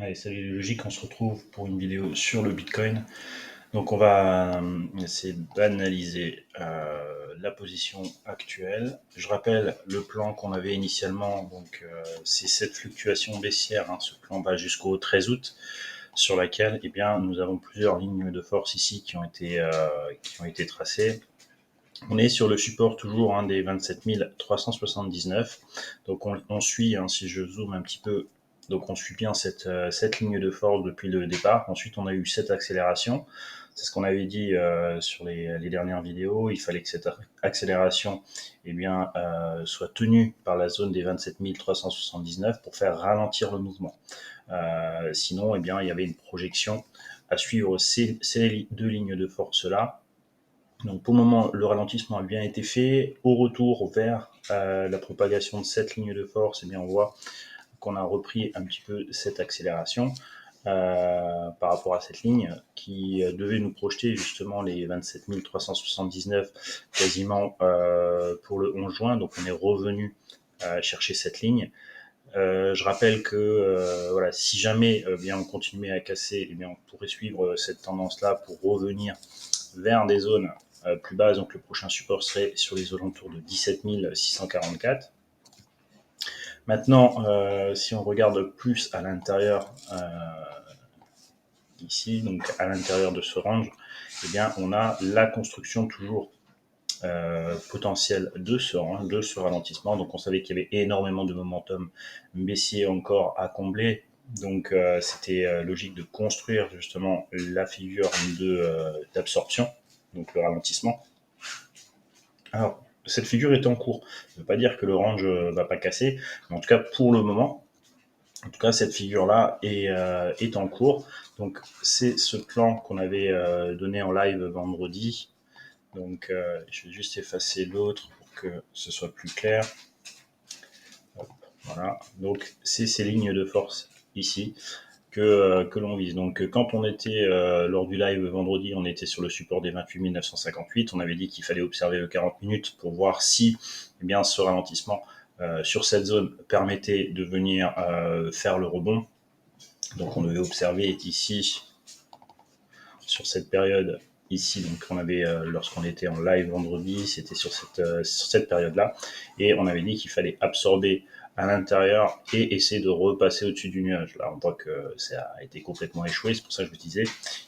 Allez, salut les logiques, on se retrouve pour une vidéo sur le Bitcoin. Donc on va essayer d'analyser la position actuelle. Je rappelle le plan qu'on avait initialement, donc c'est cette fluctuation baissière, hein, ce plan va jusqu'au 13 août, sur laquelle eh bien, nous avons plusieurs lignes de force ici qui ont été tracées. On est sur le support toujours des 27 379. Donc on suit, si je zoome un petit peu, donc on suit bien cette ligne de force depuis le départ. Ensuite, on a eu cette accélération. C'est ce qu'on avait dit sur les dernières vidéos. Il fallait que cette accélération soit tenue par la zone des 27 379 pour faire ralentir le mouvement. Sinon, il y avait une projection à suivre ces deux lignes de force-là. Donc pour le moment, le ralentissement a bien été fait. Au retour vers la propagation de cette ligne de force, on voit qu'on a repris un petit peu cette accélération par rapport à cette ligne qui devait nous projeter justement les 27 379 quasiment pour le 11 juin. Donc on est revenu chercher cette ligne. Je rappelle que si jamais on continuait à casser, on pourrait suivre cette tendance-là pour revenir vers des zones plus basses. Donc le prochain support serait sur les alentours de 17 644. Maintenant, si on regarde plus à l'intérieur ici, donc à l'intérieur de ce range, on a la construction toujours potentiel de ce ralentissement. Donc on savait qu'il y avait énormément de momentum baissier encore à combler. Donc c'était logique de construire justement la figure d'absorption, donc le ralentissement. Alors, cette figure est en cours. Ça ne veut pas dire que le range ne va pas casser, mais en tout cas pour le moment, cette figure-là est en cours. Donc c'est ce plan qu'on avait donné en live vendredi. Donc, je vais juste effacer l'autre pour que ce soit plus clair. Hop, voilà. Donc, c'est ces lignes de force ici que l'on vise. Donc, quand on était lors du live vendredi, on était sur le support des 28 958. On avait dit qu'il fallait observer le 40 minutes pour voir si ce ralentissement sur cette zone permettait de venir faire le rebond. Donc, on devait observer ici, sur cette période, ici, donc on avait lorsqu'on était en live vendredi, c'était sur cette période-là, et on avait dit qu'il fallait absorber à l'intérieur et essayer de repasser au-dessus du nuage. Là, on voit que ça a été complètement échoué. C'est pour ça que je vous disais,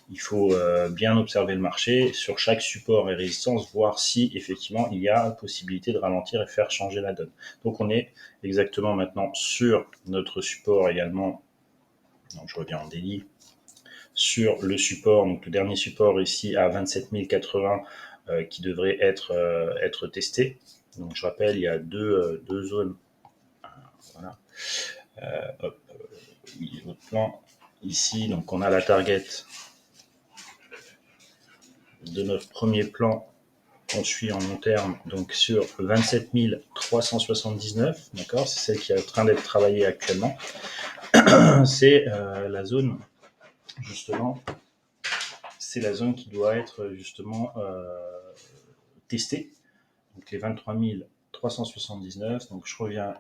il faut bien observer le marché sur chaque support et résistance, voir si effectivement il y a possibilité de ralentir et faire changer la donne. Donc on est exactement maintenant sur notre support également. Donc je reviens en daily. Sur le support, donc le dernier support ici à 27 080 qui devrait être testé. Donc je rappelle, il y a deux zones. Voilà. Hop, votre plan ici, donc on a la target de notre premier plan. On suit en long terme, donc sur 27 379, d'accord, c'est celle qui est en train d'être travaillée actuellement. C'est la zone, justement, c'est la zone qui doit être justement testée. Donc les 23 379. Donc je reviens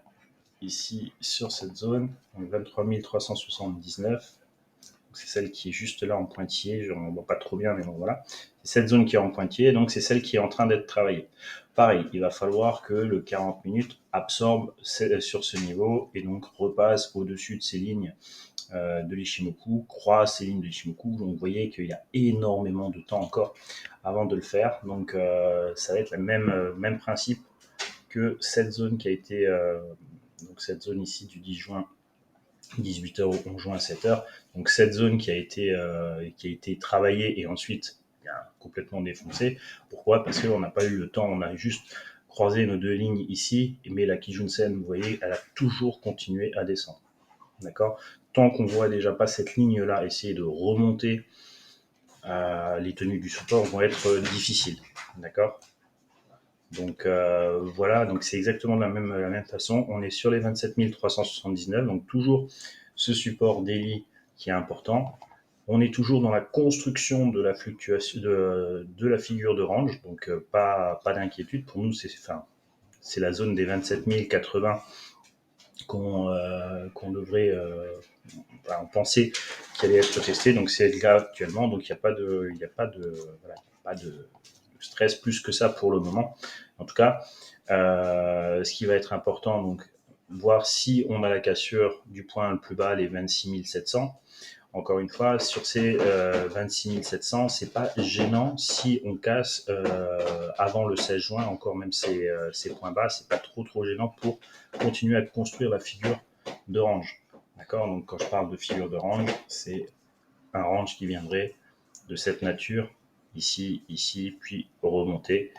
ici sur cette zone. Donc 23 379. C'est celle qui est juste là en pointillé. Je ne vois pas trop bien, mais bon voilà. C'est cette zone qui est en pointillé, donc c'est celle qui est en train d'être travaillée. Pareil, il va falloir que le 40 minutes absorbe sur ce niveau et donc repasse au-dessus de ces lignes de l'Ichimoku, croise ces lignes de l'Ichimoku. Donc vous voyez qu'il y a énormément de temps encore avant de le faire. Donc ça va être le même principe que cette zone qui a été, donc cette zone ici du 10 juin, 18h au 11 juin, 7h. Donc cette zone qui a été travaillée et ensuite complètement défoncée. Pourquoi? Parce qu'on n'a pas eu le temps, on a juste croisé nos deux lignes ici, mais la Kijun-sen, vous voyez, elle a toujours continué à descendre. D'accord? Tant qu'on voit déjà pas cette ligne-là essayer de remonter, les tenues du support vont être difficiles. D'accord? Donc voilà, donc c'est exactement de la même façon. On est sur les 27 379, donc toujours ce support daily qui est important. On est toujours dans la construction de la fluctuation de la figure de range, donc pas d'inquiétude. Pour nous, c'est la zone des 27 080 qu'on devrait on pensait qu'il allait être testé, donc c'est le cas actuellement, donc il n'y a pas de stress plus que ça pour le moment. En tout cas, ce qui va être important, donc voir si on a la cassure du point le plus bas, les 26 700. Encore une fois, sur ces 26 700, c'est pas gênant si on casse avant le 16 juin, encore même ces points bas, c'est pas trop gênant pour continuer à construire la figure de range. D'accord? Donc quand je parle de figure de range, c'est un range qui viendrait de cette nature, ici, puis remonter.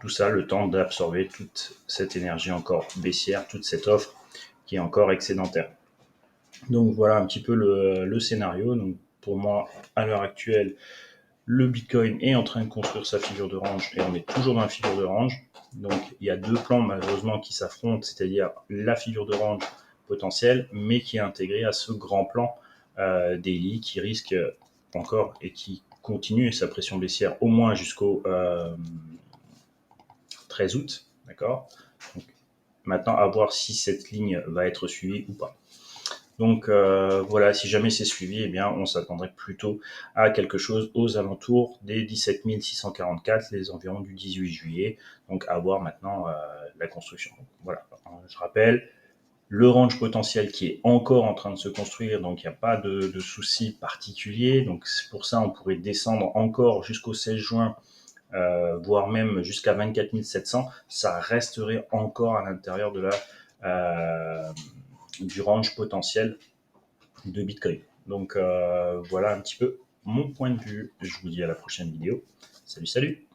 Tout ça, le temps d'absorber toute cette énergie encore baissière, toute cette offre qui est encore excédentaire. Donc voilà un petit peu le scénario. Donc pour moi, à l'heure actuelle, le Bitcoin est en train de construire sa figure de range et on est toujours dans la figure de range. Donc il y a deux plans malheureusement qui s'affrontent, c'est-à-dire la figure de range potentielle, mais qui est intégrée à ce grand plan daily qui risque encore et qui continue sa pression baissière au moins jusqu'au 13 août. D'accord. Donc, maintenant, à voir si cette ligne va être suivie ou pas. Donc voilà, si jamais c'est suivi, eh bien, on s'attendrait plutôt à quelque chose aux alentours des 17 644, les environs du 18 juillet. Donc à voir maintenant la construction. Donc, voilà, je rappelle, le range potentiel qui est encore en train de se construire, donc il n'y a pas de souci particulier. Donc c'est pour ça on pourrait descendre encore jusqu'au 16 juin, voire même jusqu'à 24 700. Ça resterait encore à l'intérieur de du range potentiel de Bitcoin. Donc voilà un petit peu mon point de vue. Je vous dis à la prochaine vidéo. Salut, salut!